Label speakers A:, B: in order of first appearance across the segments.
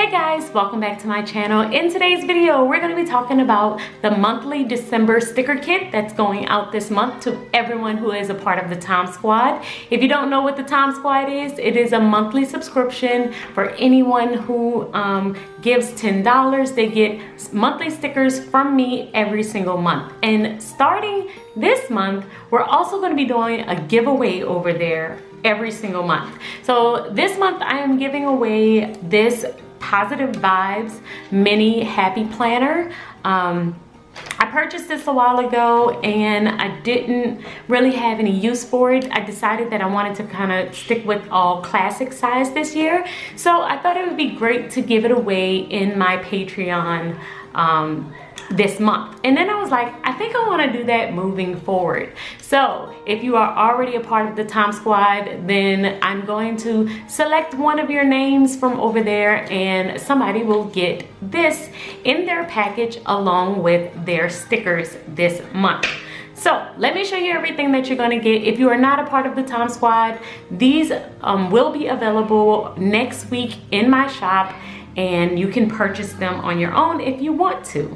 A: Hey guys, welcome back to my channel. In today's video, we're going to be talking about the monthly December sticker kit that's going out this month to everyone who is a part of the Tom Squad. If you don't know what the Tom Squad is, it is a monthly subscription for anyone who gives $10. They get monthly stickers from me every single month. And starting this month, we're also going to be doing a giveaway over there every single month. So this month I am giving away this Positive Vibes mini happy planner. I purchased this a while ago and I didn't really have any use for it. I decided that I wanted to kind of stick with all classic size this year. So I thought it would be great to give it away in my Patreon this month. And then I was like, I think I want to do that moving forward. So if you are already a part of the Tom Squad, then I'm going to select one of your names from over there and somebody will get this in their package along with their stickers this month. So let me show you everything that you're going to get. If you are not a part of the Tom Squad, these will be available next week in my shop and you can purchase them on your own if you want to.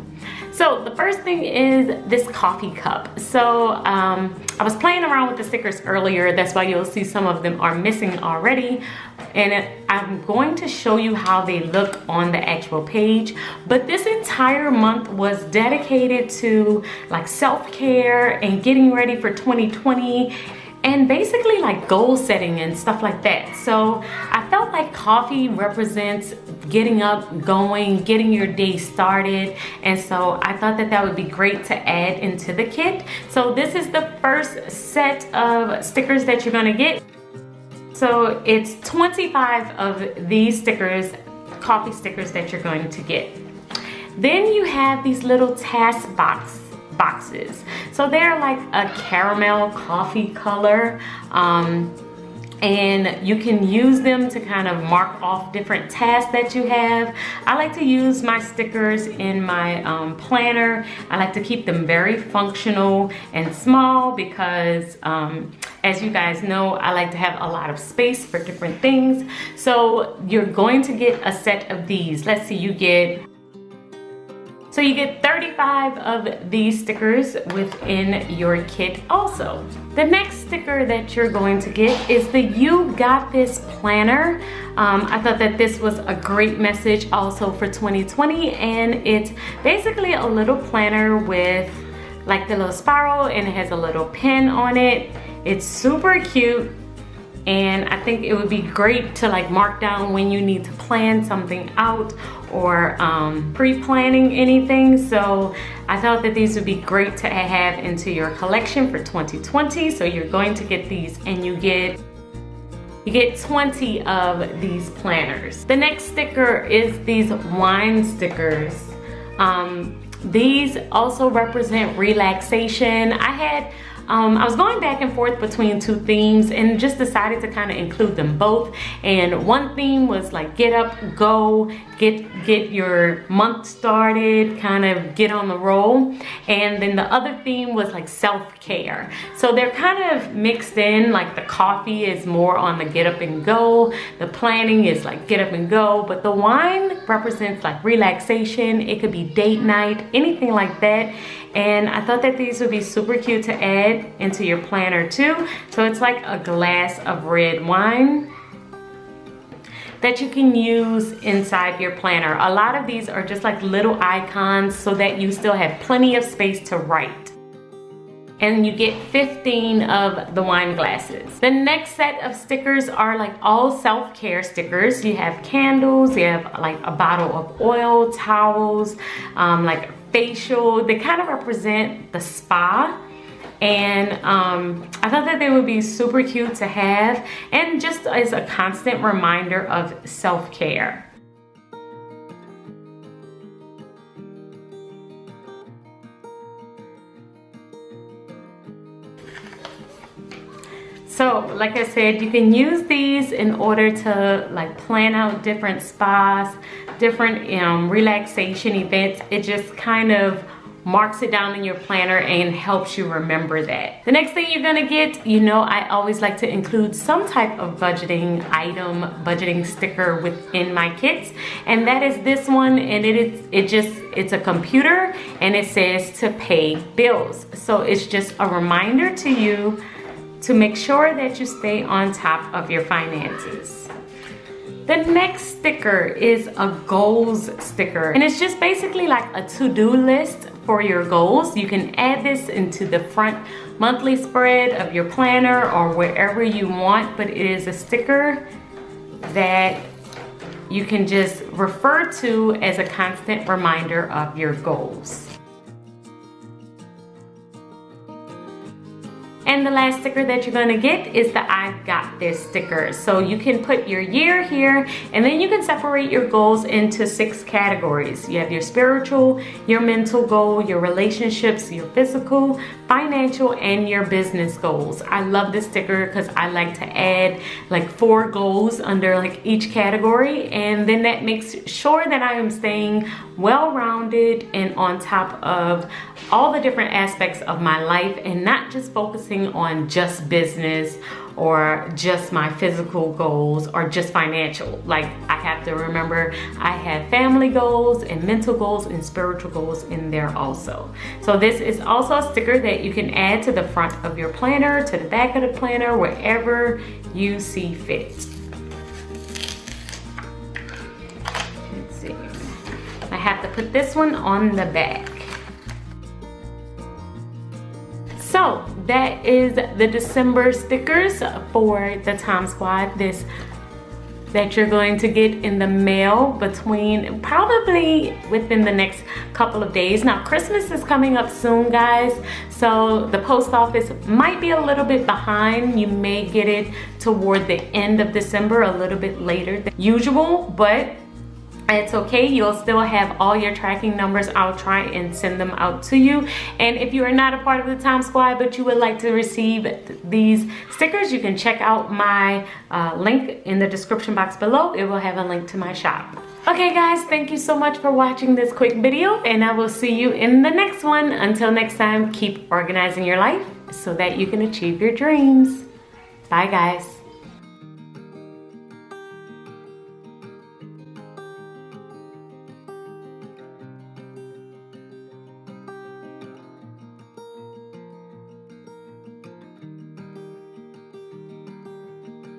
A: So the first thing is this coffee cup. So I was playing around with the stickers earlier. That's why you'll see some of them are missing already. And I'm going to show you how they look on the actual page. But this entire month was dedicated to like self-care and getting ready for 2020. And basically like goal setting and stuff like that. So I felt like coffee represents getting up, going, getting your day started. And so I thought that that would be great to add into the kit. So this is the first set of stickers that you're gonna get. So it's 25 of these stickers, coffee stickers that you're going to get. Then you have these little task boxes. So they're like a caramel coffee color and you can use them to kind of mark off different tasks that you have. I like to use my stickers in my planner. I like to keep them very functional and small because as you guys know, I like to have a lot of space for different things. So you're going to get a set of these. Let's see, you get 35 of these stickers within your kit also. The next sticker that you're going to get is the You Got This planner. I thought that this was a great message also for 2020, and it's basically a little planner with like the little spiral and it has a little pin on it. It's super cute. And I think it would be great to like mark down when you need to plan something out or pre-planning anything. So I thought that these would be great to have into your collection for 2020. So you're going to get these and you get 20 of these planners. The next sticker is these wine stickers. These also represent relaxation. I was going back and forth between two themes and just decided to kind of include them both. And one theme was like get up, go, get your month started, kind of get on the roll. And then the other theme was like self-care. So they're kind of mixed in, like the coffee is more on the get up and go. The planning is like get up and go, but the wine represents like relaxation. It could be date night, anything like that. And I thought that these would be super cute to add into your planner too. So it's like a glass of red wine that you can use inside your planner. A lot of these are just like little icons so that you still have plenty of space to write. And you get 15 of the wine glasses. The next set of stickers are like all self-care stickers. You have candles, you have like a bottle of oil, towels, like facial. They kind of represent the spa. And I thought that they would be super cute to have and just as a constant reminder of self-care. So like I said, you can use these in order to like plan out different spas, different relaxation events. It just kind of marks it down in your planner and helps you remember that. The next thing you're gonna get, you know, I always like to include some type of budgeting item, budgeting sticker within my kits, and that is this one, and it's a computer and it says to pay bills. So it's just a reminder to you to make sure that you stay on top of your finances. The next sticker is a goals sticker, and it's just basically like a to-do list for your goals. You can add this into the front monthly spread of your planner or wherever you want, but it is a sticker that you can just refer to as a constant reminder of your goals. And the last sticker that you're gonna get is the I've got this sticker. So you can put your year here, and then you can separate your goals into 6 categories. You have your spiritual, your mental goal, your relationships, your physical, financial, and your business goals. I love this sticker because I like to add like 4 goals under like each category, and then that makes sure that I am staying well-rounded and on top of all the different aspects of my life and not just focusing on just business or just my physical goals or just financial. Like, I have to remember I have family goals and mental goals and spiritual goals in there also. So this is also a sticker that you can add to the front of your planner, to the back of the planner, wherever you see fit. Let's see. I have to put this one on the back. So that is the December stickers for the Tom Squad. This that you're going to get in the mail between probably within the next couple of days. Now Christmas is coming up soon, guys, so the post office might be a little bit behind. You may get it toward the end of December, a little bit later than usual, but it's okay. You'll still have all your tracking numbers. I'll try and send them out to you. And if you are not a part of the Tom Squad but you would like to receive these stickers, you can check out my link in the description box below. It will have a link to my shop. Okay guys, thank you so much for watching this quick video, and I will see you in the next one. Until next time, keep organizing your life so that you can achieve your dreams. Bye guys.